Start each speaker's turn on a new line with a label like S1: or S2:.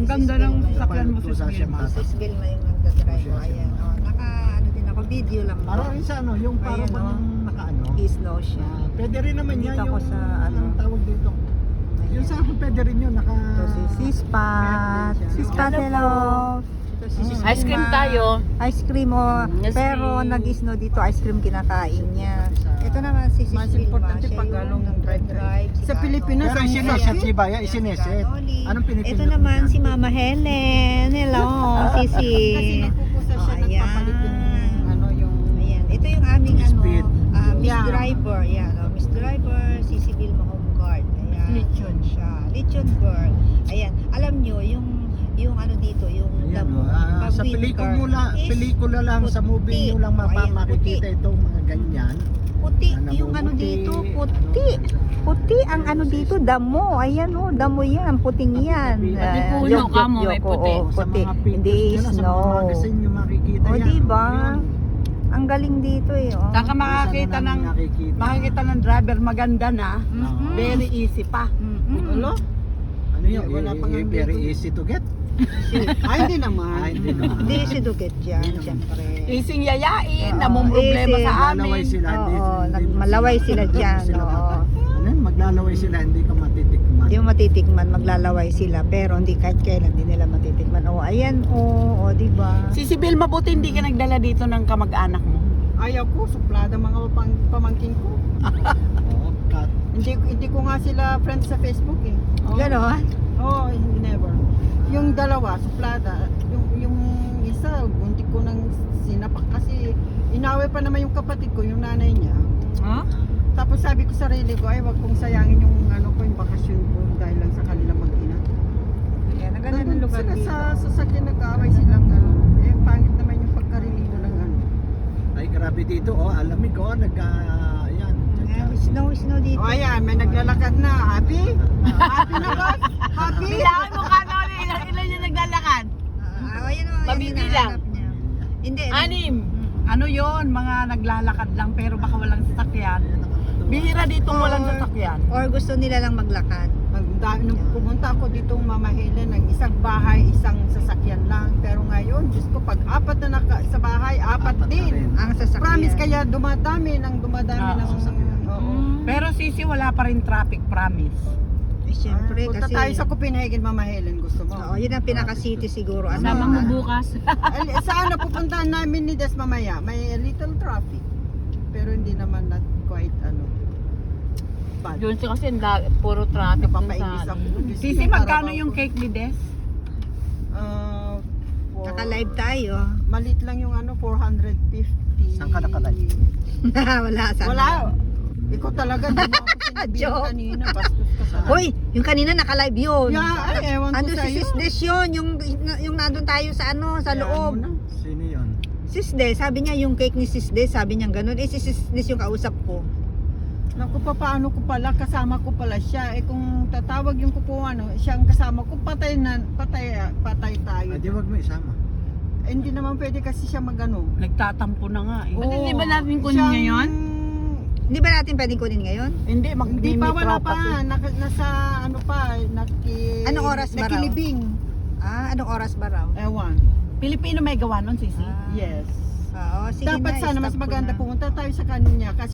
S1: Ang ganda ng sasakyan mo, Sis Vilma.
S2: Sis Vilma yung nagdadrive ko. Ayan, oh. Ano din ako, video lang.
S3: Parang rin sa ano, yung parang
S2: Ayan,
S3: bang nakaano.
S2: Snow siya.
S3: Pwede rin naman yan
S2: Nandito
S3: yung
S2: ako sa ano.
S3: anong tawag dito. Yung sa akin pwede rin yun, naka...
S2: Ito si Sispat. Sispat, hello. Ito si Sis
S1: Ice cream
S2: Vilma.
S1: tayo.
S2: Ice cream, oh.
S1: Yes,
S2: Pero
S1: please.
S2: nag-snow dito, ice cream kinakain niya. Ito naman si Sis
S4: Mas
S2: Vilma.
S4: importante
S2: Siya
S4: pag
S2: yung
S4: galong
S2: nagdadrive. Si
S4: Sa
S2: Kano.
S4: Pilipinas,
S3: Pero
S4: ang
S3: isineset
S4: saya.
S3: si Baya, isineset. Anong pinipindot
S2: Ito naman
S3: niya?
S2: si Mama Helen. Hello, Sisi.
S4: Kasi nagpupusa siya,
S2: Oh, ayan.
S4: nagpapalit yung ano yung...
S2: Ayan, ito yung aming
S3: Speed.
S2: Miss
S4: Yeah.
S2: Driver. Ayan, Miss Driver, Sisi Vilma Home Guard. Ayan.
S1: Lechon.
S2: Siya. Lechon girl. Ayan, alam nyo, yung ano dito, yung
S3: Ayan,
S2: damo,
S3: sa pelikula lang, sa movie nyo lang makikita itong mga ganyan.
S2: puti,
S3: na
S2: yung ano
S3: namumuti,
S2: dito, puti. Puti ang ano dito, damo. Ayan oh, damo yan, puting yan.
S1: Pati puno ka mo, may puti.
S2: Oh,
S3: Sa
S2: puti.
S3: mga
S2: Hindi
S3: pictures nyo lang, sa mga
S2: snow.
S3: magazine nyo makikita
S2: O,
S3: yan.
S2: diba?
S3: Ayan.
S2: Ang galing dito eh. Oh.
S1: Saka makakita
S3: Saan
S1: ng
S3: namin nakikita?
S1: driver maganda na.
S2: Mhm.
S1: Very easy pa.
S2: Mhm.
S1: Ulo?
S3: Ano yun?
S4: Wala pang
S3: Very easy to get?
S4: Ay, hindi naman.
S3: Hindi naman.
S2: Hindi si Duget yan, syempre.
S1: Easing yayain,
S2: Oo,
S1: namong problema
S2: easy.
S1: sa
S3: Maglalaway
S1: amin.
S3: sila.
S2: Oo, malaway sila dyan. Oo.
S3: Ano yun? Maglalaway sila, hindi ka matitikman.
S2: Hindi mo matitikman, maglalaway sila. Pero hindi kahit kailan, hindi nila matitikman. Oh, ayan, oh, diba?
S1: Si Sibil, mabuti hindi ka nagdala dito ng kamag-anak mo.
S4: Ayaw ko, suplada mga pamangking ko.
S3: Oo, cut.
S4: Hindi ko nga sila friends sa Facebook eh.
S2: Ganon.
S4: Oo, never. Yung dalawa, suplada. Yung isa, buntik ko nang sinapak kasi inaway pa naman yung kapatid ko, yung nanay niya.
S1: Huh?
S4: Tapos sabi ko sa sarili ko, ay wag kong sayangin yung ano ko, yung bakasyon ko dahil lang sa kanila mag-ina.
S2: Ayan, ang ganda ng
S4: Nandun
S2: lugar
S4: sila
S2: dito.
S4: sa sasakyan nag-aaway silang eh pangit naman yung pagkariligo ng ano.
S3: Ay, grabe dito. Oh, alamig. Oh, ayan.
S2: Ayan, snow dito.
S4: O ayan, may naglalakad na. Happy? Happy na ba? Happy?
S1: Bilangan mo ka na ilan yung naglalakad?
S2: Ayan o,
S1: Mabibilang.
S2: niya. Hindi.
S1: Anim. Ano yon, mga naglalakad lang pero baka walang sasakyan. Bihira dito walang sasakyan.
S2: Or gusto nila lang maglakad.
S4: Nung pumunta ako dito Mama Helen, ng isang bahay, isang sasakyan lang. Pero ngayon, Diyos ko, pag apat na sa bahay, apat
S3: Apat na
S4: din.
S3: rin.
S2: Ang sasakyan.
S4: Promise, kaya dumadami ng
S3: sasakyan.
S4: Oo.
S1: Pero Sisi, wala pa rin traffic, promise.
S2: Eh, syempre,
S4: Punta
S2: kasi...
S4: tayo sa Copenhagen, Mama Helen, gusto mo?
S2: Oo, yun ang pinaka-city siguro. Ano,
S1: Sama mo bukas.
S4: Saan na pupuntahan namin ni Des mamaya? May little traffic. Pero hindi naman not quite bad.
S1: Yun siya kasi puro traffic dun
S4: Napapainis
S1: sa...
S4: ako.
S1: Sisi, magkano yung cake ni Des?
S2: Naka-live tayo.
S4: Maliit lang yung 450.
S3: Saan ka naka-live?
S2: Wala, sana.
S4: Wala. Ikaw talaga, di mo ako sinabihan
S2: Joke.
S4: kanina. Bastos ka sa...
S2: Hoy, yung kanina naka-live yun.
S4: Yeah, ay, ewan ko
S2: Ando si
S4: sa'yo.
S2: Sis Des yun, yung nandun tayo sa sa
S4: Kaya
S2: loob.
S4: ano na.
S3: Sino yun?
S2: Sis Des, sabi niya yung cake ni Sis Des, sabi niya ganun. Eh si Sis Des yung kausap ko.
S4: Naku, paano ko pala, kasama ko pala siya. Eh kung tatawag yung kukuha, siya ang kasama ko, patay tayo.
S3: Ah, di wag mo isama.
S4: Eh, hindi naman pwede kasi siya magano.
S1: Nagtatampo na nga eh.
S4: Oo.
S1: Hindi ba natin kunin
S4: Siyang-
S1: ngayon?
S2: Hindi ba natin pwedeng kunin ngayon?
S1: Hindi,
S4: Hindi pa, wala
S1: tropa
S4: pa.
S1: si-
S4: Nasa ano pa,
S2: Anong oras ba raw?
S4: nakilibing.
S2: Anong oras ba raw?
S4: Ewan.
S1: Pilipino may gawa nun, Sisi.
S4: Yes.
S2: Oo, sige
S4: Dapat
S2: na,
S4: sana mas
S2: stop ko
S4: maganda
S2: na.
S4: pumunta tayo sa kanya kasi